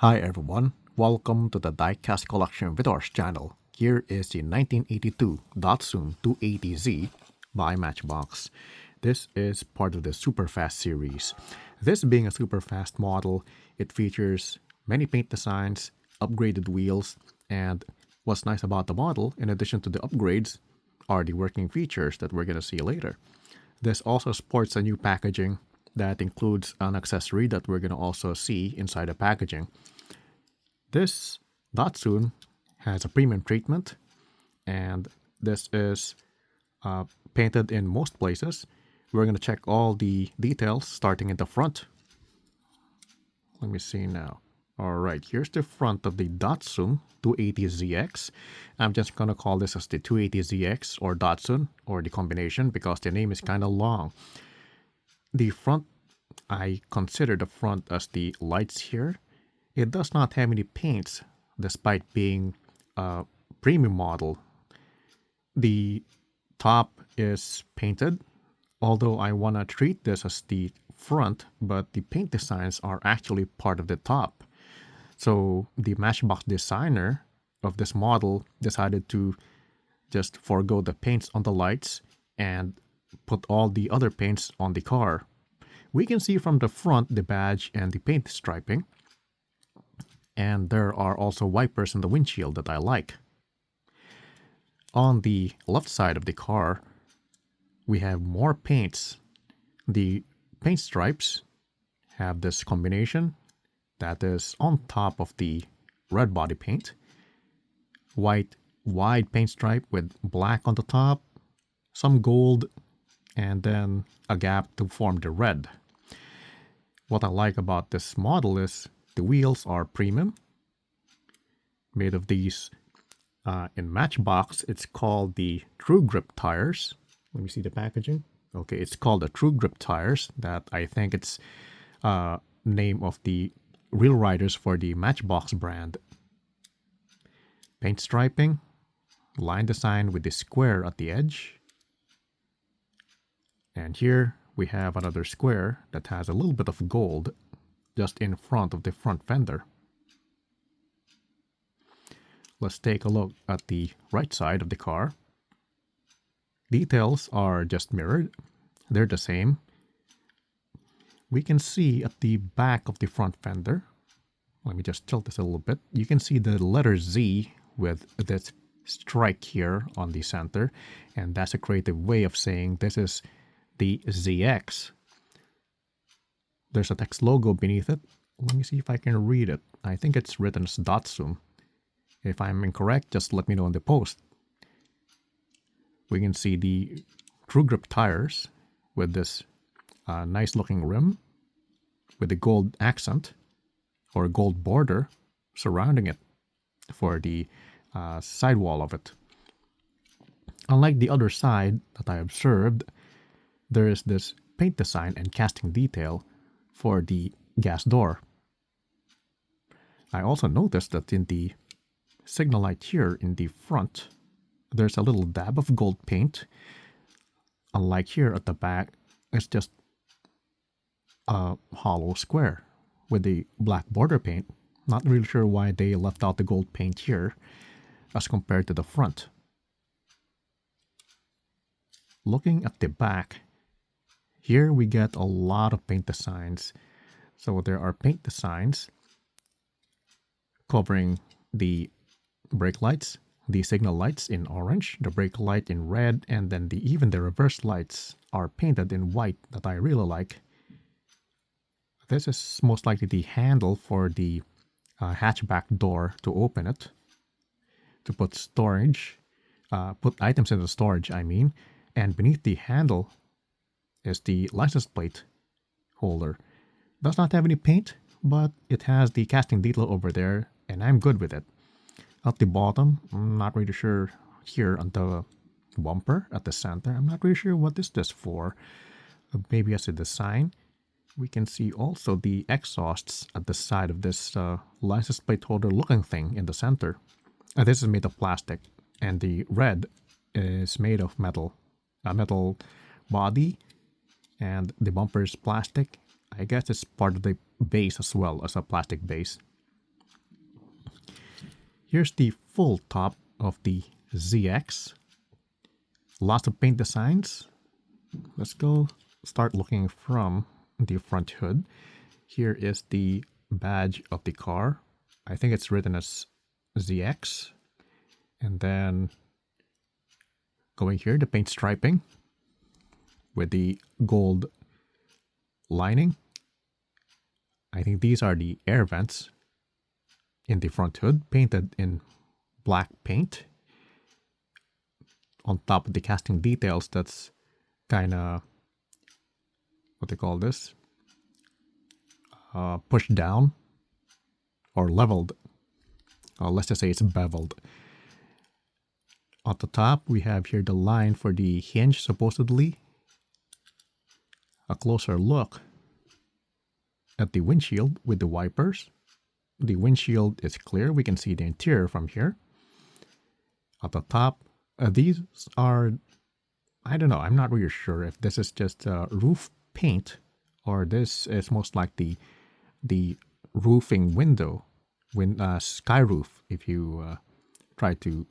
Hi everyone, welcome to the Diecast collection videos channel. Here is the 1982 Datsun 280Z by Matchbox. This is part of the Superfast series. This being a Superfast model, it features many paint designs, upgraded wheels, and what's nice about the model, in addition to the upgrades, are the working features that we're going to see later. This also sports a new packaging that includes an accessory that we're going to also see inside the packaging. This Datsun has a premium treatment, and this is painted in most places. We're going to check all the details starting in the front. Let me see now. All right, here's the front of the Datsun 280ZX. I'm just going to call this as the 280ZX or Datsun or the combination because the name is kind of long. The front, I consider the front as the lights here. It does not have any paints despite being a premium model. The top is painted, although I want to treat this as the front, but the paint designs are actually part of the top. So the Matchbox designer of this model decided to just forego the paints on the lights and put all the other paints on the car. We can see from the front the badge and the paint striping. And there are also wipers in the windshield that I like. On the left side of the car, we have more paints. The paint stripes have this combination that is on top of the red body paint. White wide paint stripe with black on the top, some gold, and then a gap to form the red. What I like about this model is the wheels are premium, made of these, in Matchbox, it's called the True Grip tires. Let me see the packaging. Okay, it's called the True Grip tires. That I think it's name of the real riders for the Matchbox brand. Paint striping, line design with the square at the edge. And here we have another square that has a little bit of gold just in front of the front fender. Let's take a look at the right side of the car. Details are just mirrored. They're the same. We can see at the back of the front fender, let me just tilt this a little bit. You can see the letter Z with this strike here on the center, and that's a creative way of saying this is the ZX. There's a text logo beneath it. Let me see if I can read it. I think it's written as Datsun. If I'm incorrect, just let me know in the post. We can see the True Grip tires with this nice looking rim with the gold accent or gold border surrounding it for the sidewall of it. Unlike the other side that I observed, there is this paint design and casting detail for the gas door. I also noticed that in the signal light here in the front, there's a little dab of gold paint. Unlike here at the back, it's just a hollow square with the black border paint. Not really sure why they left out the gold paint here as compared to the front. Looking at the back, here we get a lot of paint designs. So there are paint designs covering the brake lights, the signal lights in orange, the brake light in red, and then even the reverse lights are painted in white that I really like. This is most likely the handle for the hatchback door to open it, to put storage, put items into storage, I mean, and beneath the handle is the license plate holder. Does not have any paint, but it has the casting detail over there, and I'm good with it. At the bottom, I'm not really sure here on the bumper at the center. I'm not really sure what is this for. Maybe as a design. We can see also the exhausts at the side of this license plate holder looking thing in the center. And this is made of plastic, and the red is made of metal. A metal body, and the bumper is plastic. I guess it's part of the base as well as a plastic base. Here's the full top of the ZX. Lots of paint designs. Let's go start looking from the front hood. Here is the badge of the car. I think it's written as ZX. And then going here, the paint striping with the gold lining. I think these are the air vents in the front hood, painted in black paint. On top of the casting details, that's kind of, what they call this, pushed down or leveled. Let's just say it's beveled. At the top, we have here the line for the hinge, supposedly. A closer look at the windshield with the wipers. The windshield is clear. We can see the interior from here. At the top, these are, I don't know, I'm not really sure if this is just roof paint or this is most like the roofing window, sky roof, if you try to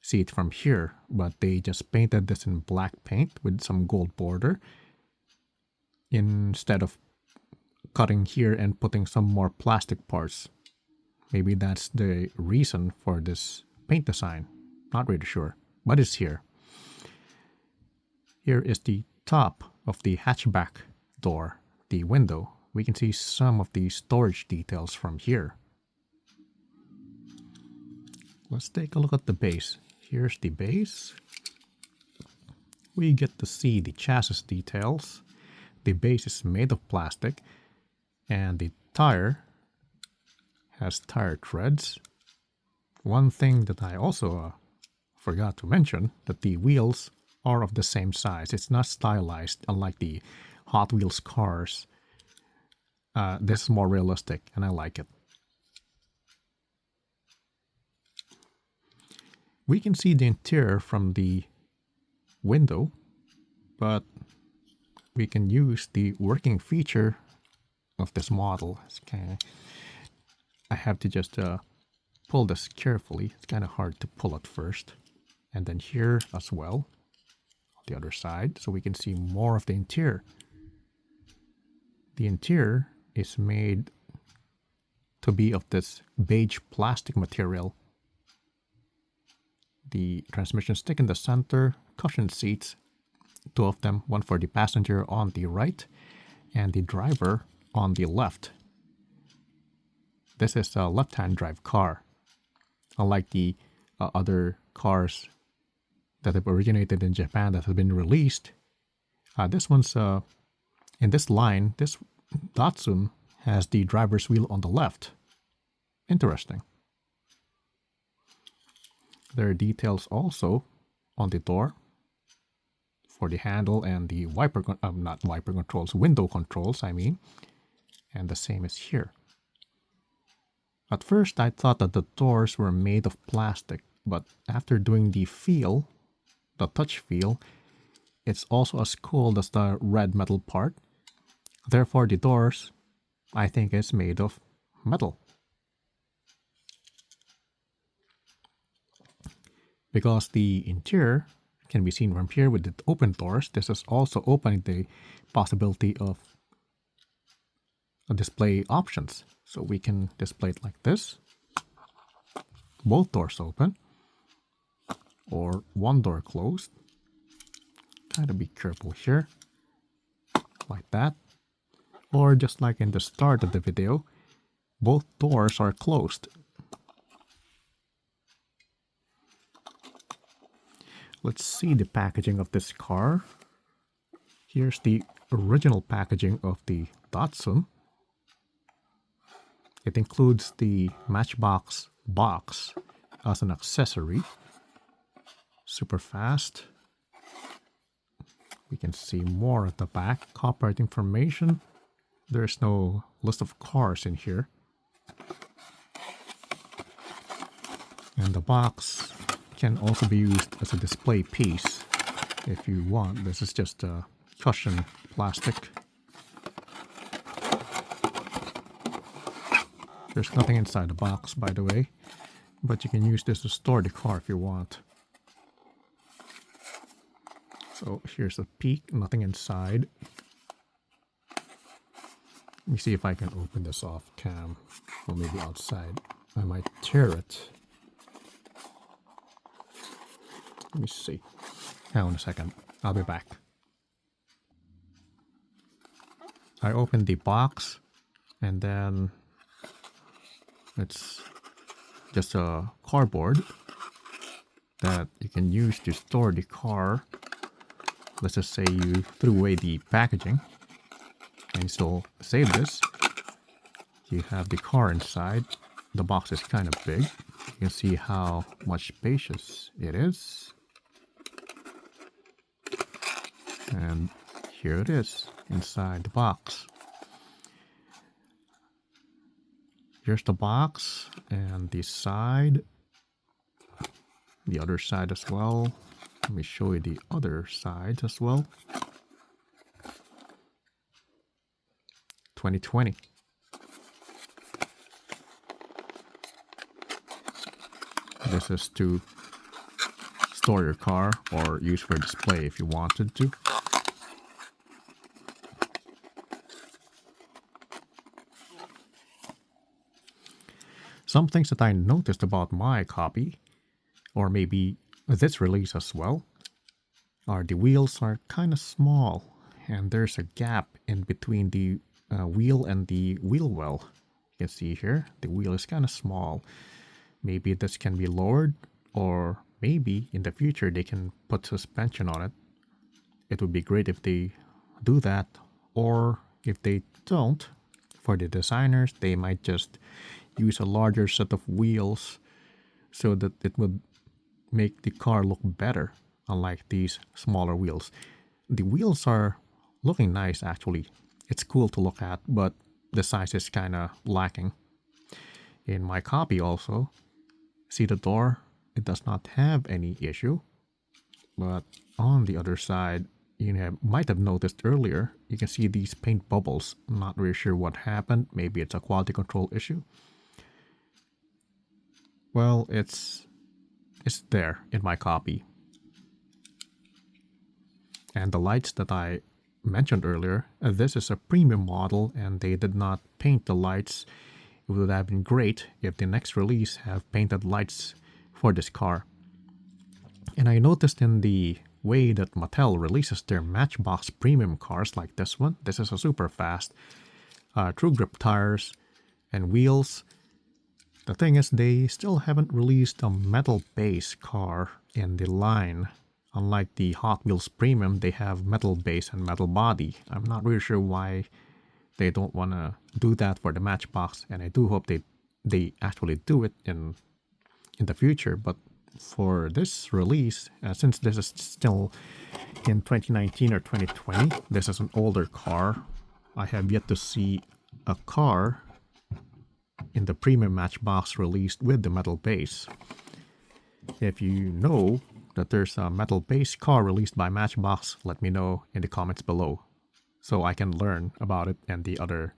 see it from here. But they just painted this in black paint with some gold border instead of cutting here and putting some more plastic parts. Maybe that's the reason for this paint design. Not really sure, but it's here. Here is the top of the hatchback door, the window. We can see some of the storage details from here. Let's take a look at the base. Here's the base. We get to see the chassis details. The base is made of plastic, and the tire has tire treads. One thing that I also forgot to mention, that the wheels are of the same size. It's not stylized, unlike the Hot Wheels cars. This is more realistic, and I like it. We can see the interior from the window, but we can use the working feature of this model. I have to just pull this carefully. It's kind of hard to pull at first. And then here as well, on the other side, so we can see more of the interior. The interior is made to be of this beige plastic material. The transmission stick in the center, cushion seats, two of them, one for the passenger on the right and the driver on the left. This is a left-hand drive car. Unlike the other cars that have originated in Japan that have been released, this one's, in this line, this Datsun has the driver's wheel on the left. Interesting. There are details also on the door for the handle and the window controls, I mean. And the same is here. At first, I thought that the doors were made of plastic, but after doing the feel, the touch feel, it's also as cold as the red metal part. Therefore, the doors, I think, is made of metal. Because the interior can be seen from here with the open doors, this is also opening the possibility of display options. So we can display it like this. Both doors open. Or one door closed. Gotta be careful here. Like that. Or just like in the start of the video, both doors are closed. Let's see the packaging of this car. Here's the original packaging of the Datsun. It includes the Matchbox box as an accessory. Superfast. We can see more at the back. Copyright information. There's no list of cars in here. And the box can also be used as a display piece if you want. This is just a cushion plastic. There's nothing inside the box, by the way. but you can use this to store the car if you want. So here's a peek, nothing inside. Let me see if I can open this off cam, or maybe outside. I might tear it. Let me see. Hang on a second. I'll be back. I opened the box, and then it's just a cardboard that you can use to store the car. Let's just say you threw away the packaging and you still save this. You have the car inside. The box is kind of big. You can see how much spacious it is. And here it is inside the box. Here's the box and the side. The other side as well. Let me show you the other side as well. 2020. This is to store your car or use for display if you wanted to. Some things that I noticed about my copy, or maybe this release as well, are the wheels are kind of small and there's a gap in between the wheel and the wheel well. You can see here the wheel is kind of small. Maybe this can be lowered, or maybe in the future they can put suspension on it. It would be great if they do that, or if they don't, for the designers they might just use a larger set of wheels so that it would make the car look better, unlike these smaller wheels. The wheels are looking nice actually. It's cool to look at, but the size is kind of lacking. In my copy also, see the door? It does not have any issue. But on the other side, you might have noticed earlier, you can see these paint bubbles. I'm not really sure what happened. Maybe it's a quality control issue. Well, it's there in my copy. And the lights that I mentioned earlier, this is a premium model and they did not paint the lights. It would have been great if the next release have painted lights for this car. And I noticed in the way that Mattel releases their Matchbox premium cars like this one, this is a Superfast, true grip tires and wheels. The thing is, they still haven't released a metal base car in the line. Unlike the Hot Wheels Premium, they have metal base and metal body. I'm not really sure why they don't want to do that for the Matchbox, and I do hope they actually do it in the future. But for this release, since this is still in 2019 or 2020, this is an older car. I have yet to see a car in the premium Matchbox released with the metal base. If you know that there's a metal base car released by Matchbox, let me know in the comments below so I can learn about it and the other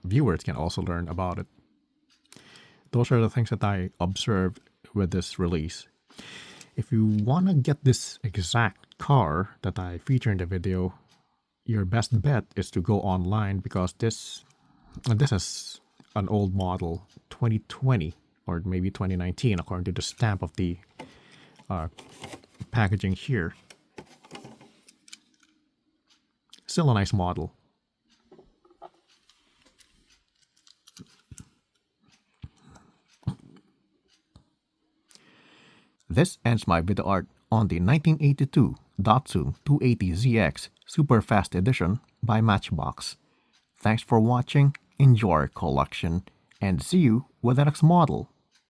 viewers can also learn about it. Those are the things that I observed with this release. If you want to get this exact car that I feature in the video, your best bet is to go online, because this is an old model, 2020 or maybe 2019 according to the stamp of the packaging here. Still a nice model. This ends my video art on the 1982 Datsun 280ZX Superfast Edition by Matchbox. Thanks for watching, enjoy your collection, and see you with the next model.